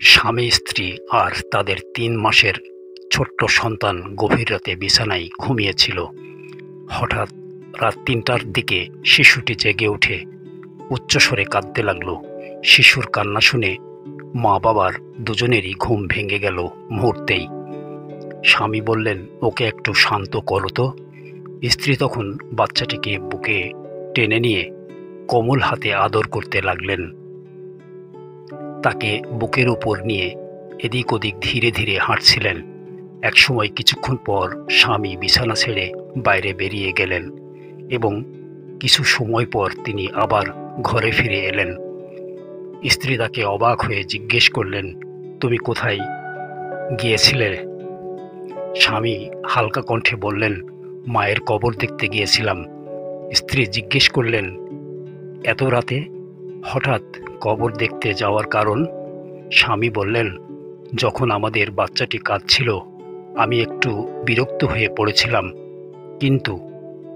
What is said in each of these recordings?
স্বামী স্ত্রী আর তাদের ৩ মাসের ছোট্ট সন্তান গভীর রাতে বিছানায় ঘুমিয়েছিল। হঠাৎ রাত ৩টার দিকে শিশুটি জেগে উঠে উচ্চস্বরে কাঁদতে লাগল। শিশুর কান্না শুনে মা বাবার দুজনেরই ঘুম ভেঙে গেল মুহূর্তেই। স্বামী বললেন, ওকে একটু শান্ত করো তো। স্ত্রী তখন বাচ্চাটিকে বুকে টেনে নিয়ে কোমল হাতে আদর করতে লাগলেন। তাকে বুকের উপর নিয়ে এদিক ওদিক ধীরে ধীরে হাঁটছিলেন। একসময় কিছুক্ষণ পর স্বামী বিছানা ছেড়ে বাইরে বেরিয়ে গেলেন এবং কিছু সময় পর তিনি আবার ঘরে ফিরে এলেন। স্ত্রী তাকে অবাক হয়ে জিজ্ঞেস করলেন, তুমি কোথায় গিয়েছিলে? স্বামী হালকা কণ্ঠে বললেন, মায়ের কবর দেখতে গিয়েছিলাম। স্ত্রী জিজ্ঞেস করলেন, এত রাতে হঠাৎ কবর দেখতে যাওয়ার কারণ? স্বামী বললেন, যখন আমাদের বাচ্চাটি কাঁদছিল আমি একটু বিরক্ত হয়ে পড়েছিলাম, কিন্তু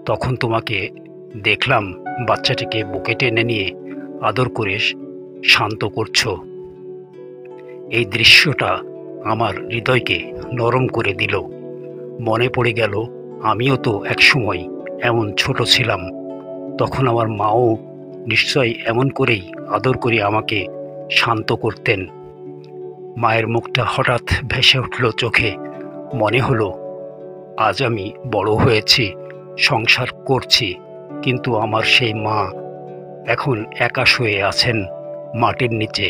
তখন তোমাকে দেখলাম বাচ্চাটিকে বুকে টেনে নিয়ে আদর করে শান্ত করছো। এই দৃশ্যটা আমার হৃদয়কে নরম করে দিল। মনে পড়ে গেল আমিও তো একসময় এমন ছোট ছিলাম। তখন আমার মাও নিশ্চয়ই এমন করেই আদর করে আমাকে শান্ত করতেন। মায়ের মুখটা হঠাৎ ভেসে উঠল চোখে। মনে হলো আজ আমি বড় হয়েছি, সংসার করছি, কিন্তু আমার সেই মা এখন একা শুয়ে আছেন মাটির নিচে।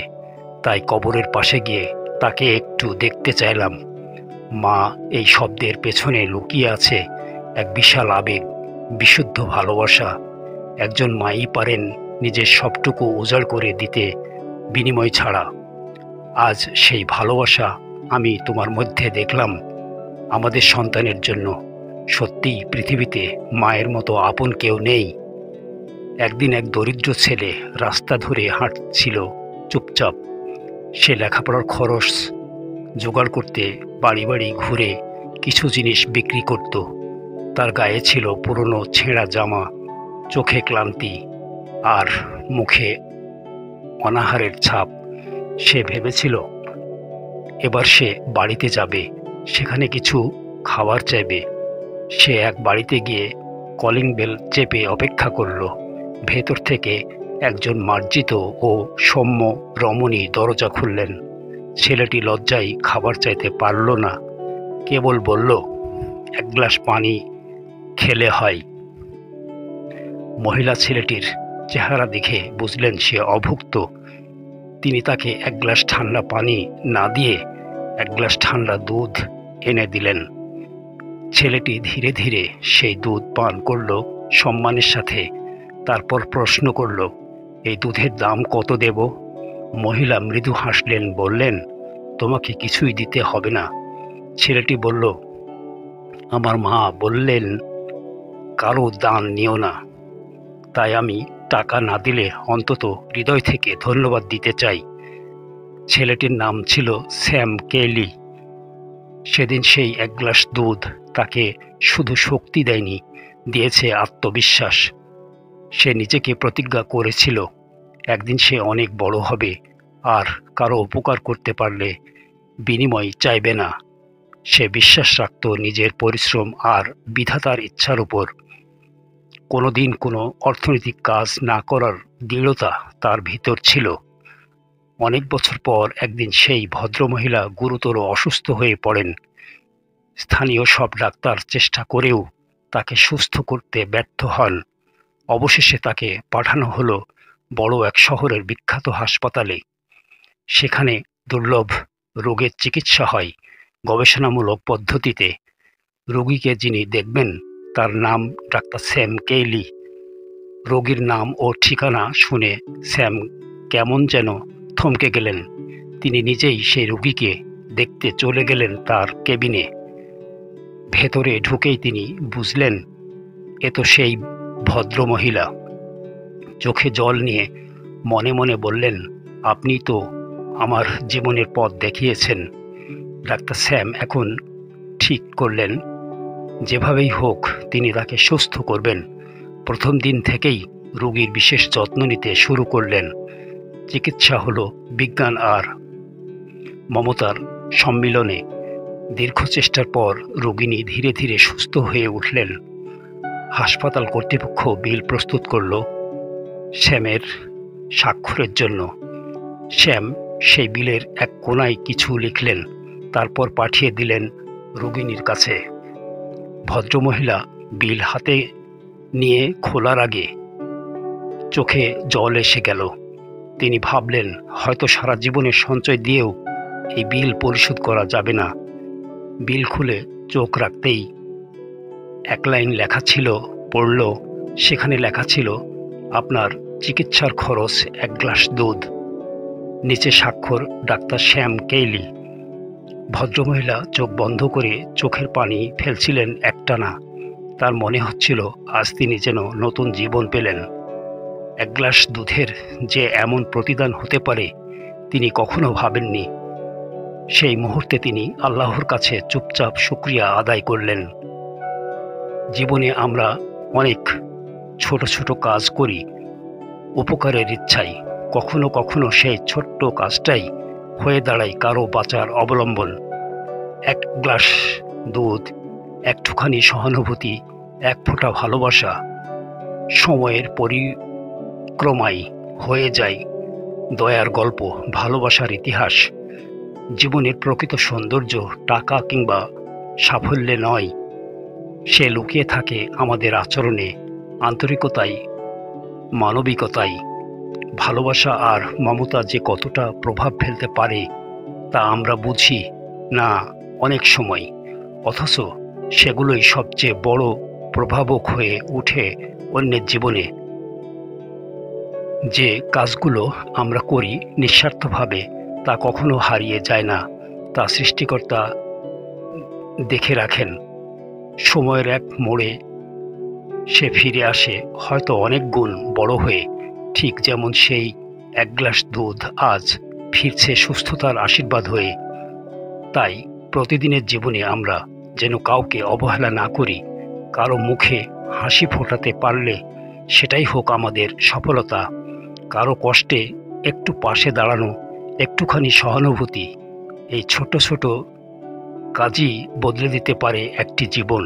তাই কবরের পাশে গিয়ে তাকে একটু দেখতে চাইলাম। মা এই শব্দের পেছনে লুকিয়ে আছে এক বিশাল আবেগ, বিশুদ্ধ ভালোবাসা। একজন মাই পারেন নিজের সবটুকু উজাড় করে দিতে বিনিময় ছাড়া। আজ সেই ভালোবাসা আমি তোমার মধ্যে দেখলাম আমাদের সন্তানের জন্য। সত্যিই পৃথিবীতে মায়ের মতো আপন কেউ নেই। একদিন এক দরিদ্র ছেলে রাস্তা ধরে হাঁটছিল চুপচাপ। সে লেখাপড়ার খরচ জোগাড় করতে বাড়ি বাড়ি ঘুরে কিছু জিনিস বিক্রি করত। তার গায়ে ছিল পুরনো ছেঁড়া জামা, চোখে ক্লান্তি আর মুখে অনাহারের ছাপ। সে ভেবেছিল এবার সে বাড়িতে যাবে, সেখানে কিছু খাবার চাইবে। সে এক বাড়িতে গিয়ে কলিং বেল চেপে অপেক্ষা করল। ভেতর থেকে একজন মার্জিত ও সৌম্য রমণী দরজা খুললেন। ছেলেটি লজ্জায় খাবার চাইতে পারল না, কেবল বলল, এক গ্লাস পানি খেলে হয়। মহিলা ছেলেটির চেহারা দেখে বুঝলেন সে অভুক্ত। তিনি তাকে এক গ্লাস ঠান্ডা পানি না দিয়ে এক গ্লাস ঠান্ডা দুধ এনে দিলেন। ছেলেটি ধীরে ধীরে সেই দুধ পান করল সম্মানের সাথে। তারপর প্রশ্ন করল, এই দুধের দাম কত দেব? মহিলা মৃদু হাসলেন, বললেন, তোমাকে কিছুই দিতে হবে না। ছেলেটি বলল, আমার মা বললেন কারো দান নিও না, তাই আমি টাকা না দিলে অন্তত হৃদয় থেকে ধন্যবাদ দিতে চাই। ছেলেটির নাম ছিল স্যাম কেলি। সেদিন সেই এক গ্লাস দুধ তাকে শুধু শক্তি দেয়নি, দিয়েছে আত্মবিশ্বাস। সে নিজেকে প্রতিজ্ঞা করেছিল একদিন সে অনেক বড় হবে আর কারো উপকার করতে পারলে বিনিময় চাইবে না। সে বিশ্বাস রাখত নিজের পরিশ্রম আর বিধাতার ইচ্ছার উপর। কোনোদিন কোনো অর্থনৈতিক কাজ না করার দৃঢ়তা তার ভিতর ছিল। অনেক বছর পর একদিন সেই ভদ্রমহিলা গুরুতর অসুস্থ হয়ে পড়েন। স্থানীয় সব ডাক্তার চেষ্টা করেও তাকে সুস্থ করতে ব্যর্থ হন। অবশেষে তাকে পাঠানো হলো বড় এক শহরের বিখ্যাত হাসপাতালে। সেখানে দুর্লভ রোগের চিকিৎসা হয় গবেষণামূলক পদ্ধতিতে। রোগীকে যিনি দেখবেন তার নাম ডাক্তার স্যাম কেইলি। রোগীর নাম ও ঠিকানা শুনে স্যাম কেমন যেন থমকে গেলেন। তিনি নিজেই সেই রোগীকে দেখতে চলে গেলেন তার কেবিনে। ভেতরে ঢুকেই তিনি বুঝলেন এ তো সেই ভদ্র মহিলা। চোখে জল নিয়ে মনে মনে বললেন, আপনি তো আমার জীবনের পথ দেখিয়েছেন। ডাক্তার স্যাম এখন ঠিক করলেন যেভাবেই হোক তিনি তাকে সুস্থ করবেন। প্রথম দিন থেকেই রোগীর বিশেষ যত্ন নিতে শুরু করলেন। চিকিৎসা হলো বিজ্ঞান আর মমতার সম্মিলনে দীর্ঘ চেষ্টার পর রোগিণী ধীরে ধীরে সুস্থ হয়ে উঠলেন। হাসপাতাল কর্তৃপক্ষ বিল প্রস্তুত করল শ্যামের স্বাক্ষরের জন্য। শ্যাম সেই বিলের এক কোণায় কিছু লিখলেন, তারপর পাঠিয়ে দিলেন রোগিণীর কাছে। ভদ্রমহিলা বিল হাতে নিয়ে খোলার আগে চোখে জল এসে গেল। তিনি ভাবলেন, হয়তো সারা জীবনের সঞ্চয় দিয়েও এই বিল পরিশোধ করা যাবে না। বিল খুলে চোখ রাখতেই এক লাইন লেখা ছিল, পড়ল। সেখানে লেখা ছিল, আপনার চিকিৎসার খরচ 1 গ্লাস দুধ। নিচে স্বাক্ষর ডাক্তার শ্যাম কেইলি। ভদ্রমহিলা চোখ বন্ধ করে চোখের পানি ফেলছিলেন একটানা। তার মনে হচ্ছিল আজ তিনি যেন নতুন জীবন পেলেন। 1 গ্লাস দুধের যে এমন প্রতিদান হতে পারে তিনি কখনো ভাবেননি। সেই মুহূর্তে তিনি আল্লাহর কাছে চুপচাপ শুকরিয়া আদায় করলেন। জীবনে আমরা অনেক ছোট ছোট কাজ করি উপকারের ইচ্ছায়। কখনো কখনো সেই ছোট্ট কাজটাই হয়ে দাঁড়ায় কারো বাঁচার অবলম্বন। 1 গ্লাস দুধ, একটুখানি সহানুভূতি, 1 ফোঁটা ভালোবাসা সময়ের পরিক্রমায় হয়ে যায় দয়ার গল্প, ভালোবাসার ইতিহাস। জীবনের প্রকৃত সৌন্দর্য টাকা কিংবা সাফল্যে নয়, সে লুকিয়ে থাকে আমাদের আচরণে, আন্তরিকতায়, মানবিকতায়। ভালোবাসা আর মমতা যে কতটা প্রভাব ফেলতে পারে তা আমরা বুঝি না অনেক সময়, অথচ সেগুলোই সবচেয়ে বড় প্রভাবক হয়ে ওঠে অন্যের জীবনে। যে কাজগুলো আমরা করি নিঃস্বার্থভাবে তা কখনো হারিয়ে যায় না, তা সৃষ্টিকর্তা দেখে রাখেন। সময়ের এক মোড়ে সে ফিরে আসে, হয়তো অনেক গুণ বড় হয়ে, ঠিক যেমন সেই 1 গ্লাস দুধ আজ ফিরছে সুস্থতার আশীর্বাদ হয়ে। তাই প্রতিদিনের জীবনে আমরা যেন কাউকে অবহেলা না করি। কারো মুখে হাসি ফোটাতে পারলে সেটাই হোক আমাদের সফলতা। কারো কষ্টে একটু পাশে দাঁড়ানো, একটুখানি সহানুভূতি, এই ছোট ছোট কাজই বদলে দিতে পারে একটি জীবন।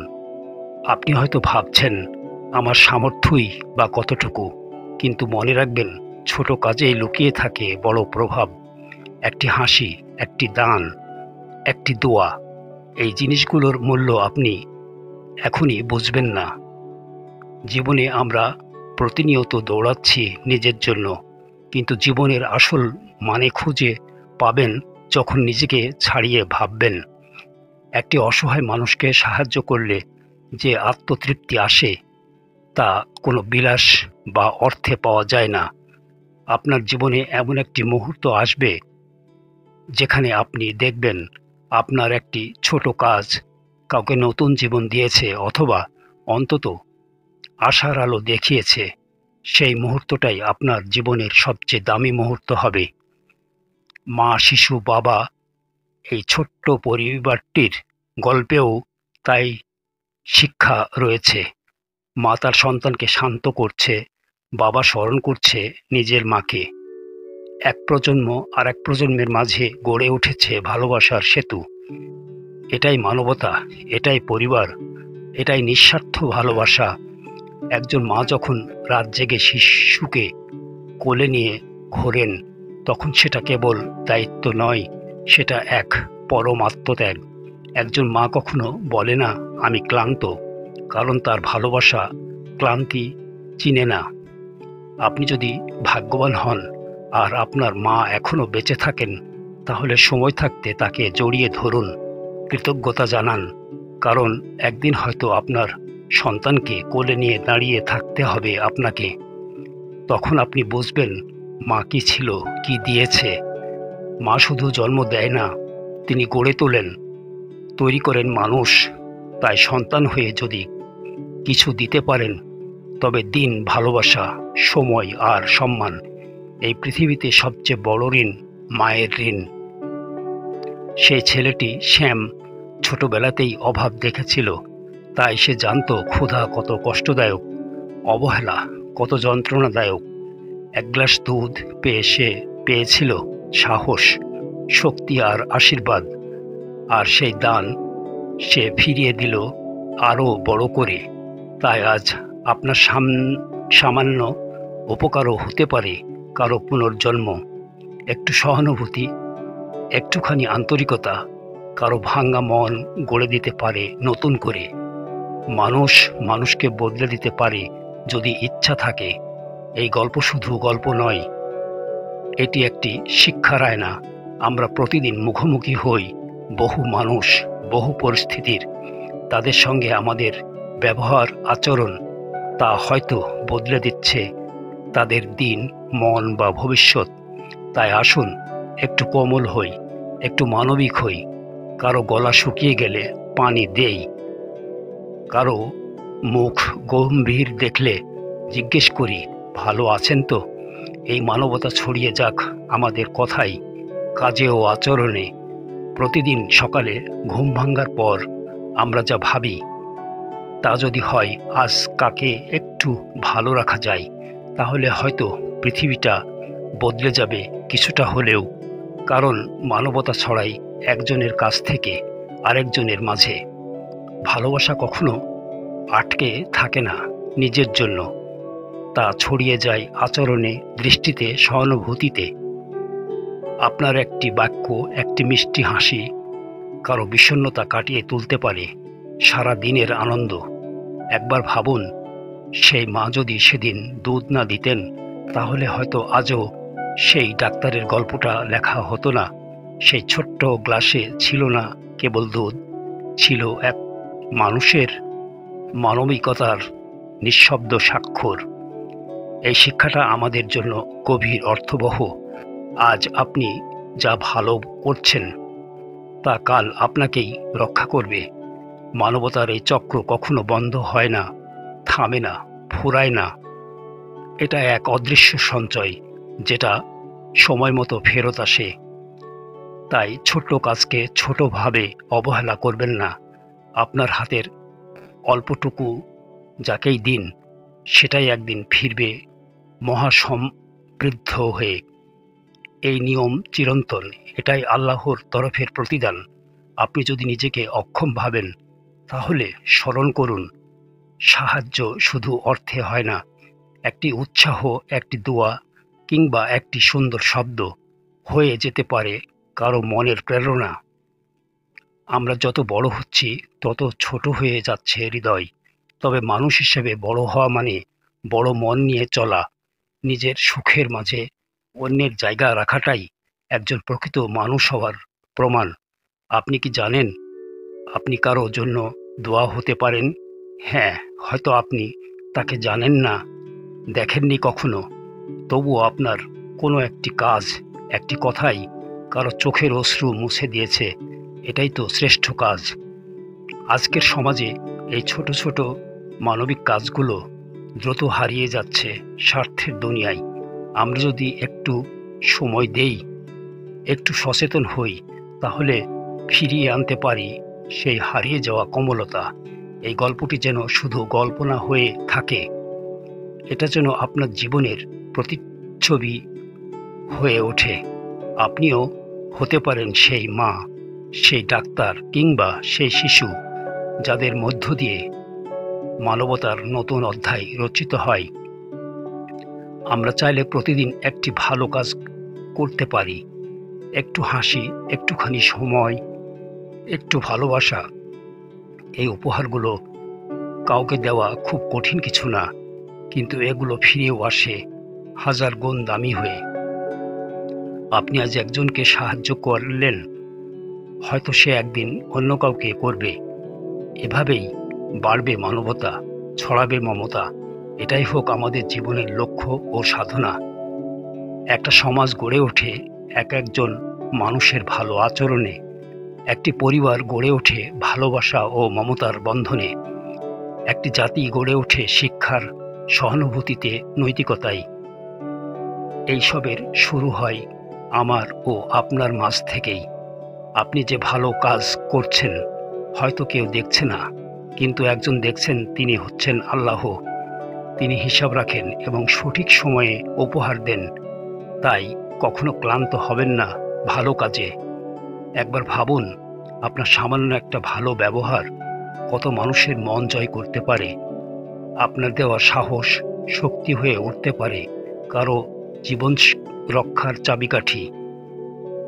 আপনি হয়তো ভাবছেন, আমার সামর্থ্যই বা কতটুকু, কিন্তু মনে রাখবেন, ছোট কাজেই লুকিয়ে থাকে বড় প্রভাব। একটি হাসি, একটি দান, একটি দোয়া, এই জিনিসগুলোর মূল্য আপনি এখনই বুঝবেন না। জীবনে আমরা প্রতিনিয়ত দৌড়াচ্ছি নিজের জন্য, কিন্তু জীবনের আসল মানে খুঁজে পাবেন যখন নিজেকে ছাড়িয়ে ভাববেন। একটি অসহায় মানুষকে সাহায্য করলে যে আত্মতৃপ্তি আসে তা কোনো বিলাস বা অর্থে পাওয়া যায় না। আপনার জীবনে এমন একটি মুহূর্ত আসবে যেখানে আপনি দেখবেন আপনার একটি ছোট কাজ কাউকে নতুন জীবন দিয়েছে, অথবা অন্তত আশার আলো দেখিয়েছে। সেই মুহূর্তটাই আপনার জীবনের সবচেয়ে দামি মুহূর্ত হবে। মা, শিশু, বাবা, এই ছোট্ট পরিবারটির গল্পেও তাই শিক্ষা রয়েছে। মা তার সন্তানকে শান্ত করছে, বাবা স্মরণ করছে নিজের মাকে। এক প্রজন্ম আর এক প্রজন্মের মাঝে গড়ে উঠেছে ভালোবাসার সেতু। এটাই মানবতা, এটাই পরিবার, এটাই নিঃস্বার্থ ভালোবাসা। একজন মা যখন রাত জেগে শিশুকে কোলে নিয়ে ঘোরেন, তখন সেটা কেবল দায়িত্ব নয়, সেটা এক পরম আত্মত্যাগ। একজন মা কখনো বলে না আমি ক্লান্ত, কারণ তার ভালোবাসা ক্লান্তি চিনে না। আপনি যদি ভাগ্যবান হন আর আপনার মা এখনো বেঁচে থাকেন, তাহলে সময় থাকতে তাকে জড়িয়ে ধরুন, কৃতজ্ঞতা জানান, কারণ একদিন হয়তো আপনার সন্তানকে কোলে নিয়ে দাঁড়িয়ে থাকতে হবে আপনাকে। তখন আপনি বুঝবেন মা কি ছিল, কি দিয়েছে। মা শুধু জন্ম দেয় না, তিনি গড়ে তোলেন, তৈরি করেন মানুষ। তাই সন্তান হয়ে যদি কিছু দিতে পারেন, তবে দিন ভালোবাসা, সময় আর সম্মান। এই পৃথিবীতে সবচেয়ে বড় ঋণ মায়ের ঋণ। সেই ছেলেটি শ্যাম ছোটবেলাতেই অভাব দেখেছিল, তাই সে জানত ক্ষুধা কত কষ্টদায়ক, অবহেলা কত যন্ত্রণাদায়ক। 1 গ্লাস দুধ পেয়ে সে পেয়েছিল সাহস, শক্তি আর আশীর্বাদ, আর সেই দান সে ফিরিয়ে দিল আরও বড় করে। তাই আজ আপনার সামান্য উপকারও হতে পারে কারো পুনর্জন্ম। একটু সহানুভূতি, একটুখানি আন্তরিকতা কারো ভাঙা মন গড়ে দিতে পারে নতুন করে। মানুষ মানুষকে বদলে দিতে পারে যদি ইচ্ছা থাকে। এই গল্প শুধু গল্প নয়, এটি একটি শিক্ষার আয়না। আমরা প্রতিদিন মুখোমুখি হই বহু মানুষ, বহু পরিস্থিতির। তাদের সঙ্গে আমাদের ব্যবহার, আচরণ তা হয়তো বদলে দিচ্ছে তাদের দিন, মন বা ভবিষ্যৎ। তাই আসুন একটু কোমল হই, একটু মানবিক হই। কারো গলা শুকিয়ে গেলে পানি দেই, কারো মুখ গম্ভীর দেখলে জিজ্ঞেস করি, ভালো আছেন তো? এই মানবতা ছড়িয়ে যাক আমাদের কথায়, কাজে ও আচরণে। প্রতিদিন সকালে ঘুম ভাঙার পর আমরা যা ভাবি, তা যদি হয় আজ কাকে একটু ভালো রাখা যায়, তাহলে হয়তো পৃথিবীটা বদলে যাবে কিছুটা হলেও। কারণ মানবতা ছড়াই একজনের কাছ থেকে আরেকজনের মাঝে। ভালোবাসা কখনো আটকে থাকে না নিজের জন্য, তা ছড়িয়ে যায় আচরণে, দৃষ্টিতে, সহানুভূতিতে। আপনার একটি বাক্য, একটি মিষ্টি হাসি কারো বিষণ্ণতা কাটিয়ে তুলতে পারে সারা দিনের আনন্দ। একবার ভাবুন, সেই মা যদি সেদিন দুধ না দিতেন, তাহলে হয়তো আজও সেই ডাক্তারের গল্পটা লেখা হতো না। সেই ছোট্ট গ্লাসে ছিল না কেবল দুধ, ছিল এক মানুষের মানবিকতার নিঃশব্দ স্বাক্ষর। এই শিক্ষাটা আমাদের জন্য গভীর অর্থবহ। আজ আপনি যা ভালো করছেন, তা কাল আপনাকেই রক্ষা করবে। মানবতার এই চক্র কখনো বন্ধ হয় না, থামে না, ফুরায় না। এটা এক অদৃশ্য সঞ্চয়, যেটা সময় মতো ফেরত আসে। তাই ছোট্ট কাজকে ছোটভাবে অবহেলা করবেন না। আপনার হাতের অল্পটুকু যাকেই দিন, সেটাই একদিন ফিরবে মহাসমৃদ্ধ হয়ে। এই নিয়ম চিরন্তন, এটাই আল্লাহর তরফের প্রতিদান। আপনি যদি নিজেকে অক্ষম ভাবেন, তাহলে স্মরণ করুন, সাহায্য শুধু অর্থে হয় না। একটি উৎসাহ, একটি দোয়া কিংবা একটি সুন্দর শব্দ হয়ে যেতে পারে কারো মনের প্রেরণা। আমরা যত বড় হচ্ছি, তত ছোট হয়ে যাচ্ছে হৃদয়। তবে মানুষ হিসেবে বড় হওয়া মানে বড় মন নিয়ে চলা। নিজের সুখের মাঝে অন্যের জায়গা রাখাটাই একজন প্রকৃত মানুষ হওয়ার প্রমাণ। আপনি কি জানেন, আপনি কারো জন্য দোয়া হতে পারেন? হ্যাঁ, হয়তো আপনি তাকে জানেন না, দেখেননি কখনো, তবুও আপনার কোনো একটি কাজ, একটি কথাই কারো চোখের অশ্রু মুছে দিয়েছে। এটাই তো শ্রেষ্ঠ কাজ। আজকের সমাজে এই ছোট ছোট মানবিক কাজগুলো দ্রুত হারিয়ে যাচ্ছে স্বার্থের দুনিয়ায়। আমরা যদি একটু সময় দেই, একটু সচেতন হই, তাহলে ফিরিয়ে আনতে পারি সেই হারিয়ে যাওয়া কোমলতা। এই গল্পটি যেন শুধু গল্প না হয়ে থাকে, এটা যেন আপনার জীবনের প্রতিচ্ছবি হয়ে ওঠে। আপনিও হতে পারেন সেই মা, সেই ডাক্তার কিংবা সেই শিশু, যাদের মধ্য দিয়ে মানবতার নতুন অধ্যায় রচিত হয়। আমরা চাইলে প্রতিদিন একটি ভালো কাজ করতে পারি। একটু হাসি, একটুখানি সময়, একটু ভালোবাসা। এই উপহারগুলো কাউকে দেওয়া খুব কঠিন কিছু না, কিন্তু এগুলো ফিরেও আসে হাজার গুণ দামি হয়ে। আপনি আজ একজনকে সাহায্য করলেন, হয়তো সে একদিন অন্য কাউকে করবে। এভাবেই বাড়বে মানবতা, ছড়াবে মমতা। এটাই হোক আমাদের জীবনের লক্ষ্য ও সাধনা। একটা সমাজ গড়ে ওঠে এক একজন মানুষের ভালো আচরণে। একটি পরিবার গড়ে ওঠে ভালোবাসা ও মমতার বন্ধনে। একটি জাতি গড়ে ওঠে শিক্ষার, সহানুভূতিতে, নৈতিকতায়। এইসবের শুরু হয় আমার ও আপনার মাঝ থেকেই। আপনি যে ভালো কাজ করছেন, হয়তো কেউ দেখছে না, কিন্তু একজন দেখছেন, তিনি হচ্ছেন আল্লাহ। তিনি হিসাব রাখেন এবং সঠিক সময়ে উপহার দেন। তাই কখনো ক্লান্ত হবেন না, ভালো কাজে। একবার ভাবুন, আপনার সামান্য একটা ভালো ব্যবহার কত মানুষের মন জয় করতে পারে। আপনার দেওয়া সাহস শক্তি হয়ে উঠতে পারে কারো জীবন রক্ষার চাবিকাঠি।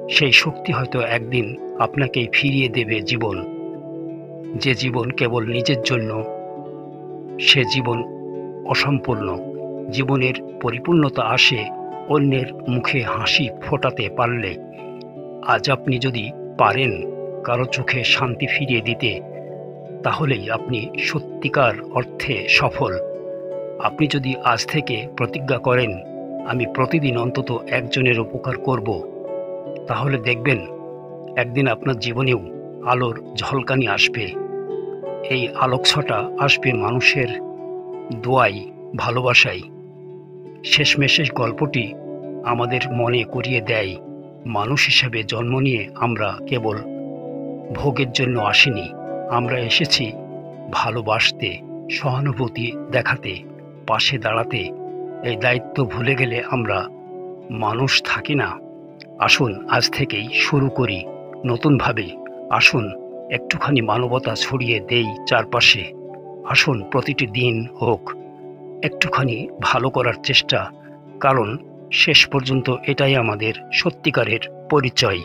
সেই শক্তি হয়তো একদিন আপনাকেই ফিরিয়ে দেবে জীবন। যে জীবন কেবল নিজের জন্য, সে জীবন অসম্পূর্ণ। জীবনের পরিপূর্ণতা আসে অন্যের মুখে হাসি ফোটাতে পারলে। আজ আপনি যদি পারেন কারো চোখে শান্তি ফিরিয়ে দিতে, তাহলেই আপনি সত্যিকার অর্থে সফল। আপনি যদি আজ থেকে প্রতিজ্ঞা করেন, আমি প্রতিদিন অন্তত একজনের উপকার করব, তাহলে দেখবেন একদিন আপনার জীবনেও আলোর ঝলকানি আসবে। এই আলোকছটা আসবে মানুষের দোয়ায়, ভালোবাসায়। শেষমেশেষ গল্পটি আমাদের মনে করিয়ে দেয়, মানুষ হিসেবে জন্ম নিয়ে আমরা কেবল ভোগের জন্য আসিনি। আমরা এসেছি ভালোবাসতে, সহানুভূতি দেখাতে, পাশে দাঁড়াতে। এই দায়িত্ব ভুলে গেলে আমরা মানুষ থাকি না। আসুন আজ থেকেই শুরু করি নতুনভাবে। আসুন একটুখানি মানবতা ছড়িয়ে দেই চারপাশে। আসুন প্রতিটি দিন হোক একটুখানি ভালো করার চেষ্টা, কারণ শেষ পর্যন্ত এটাই আমাদের সত্যিকারের পরিচয়।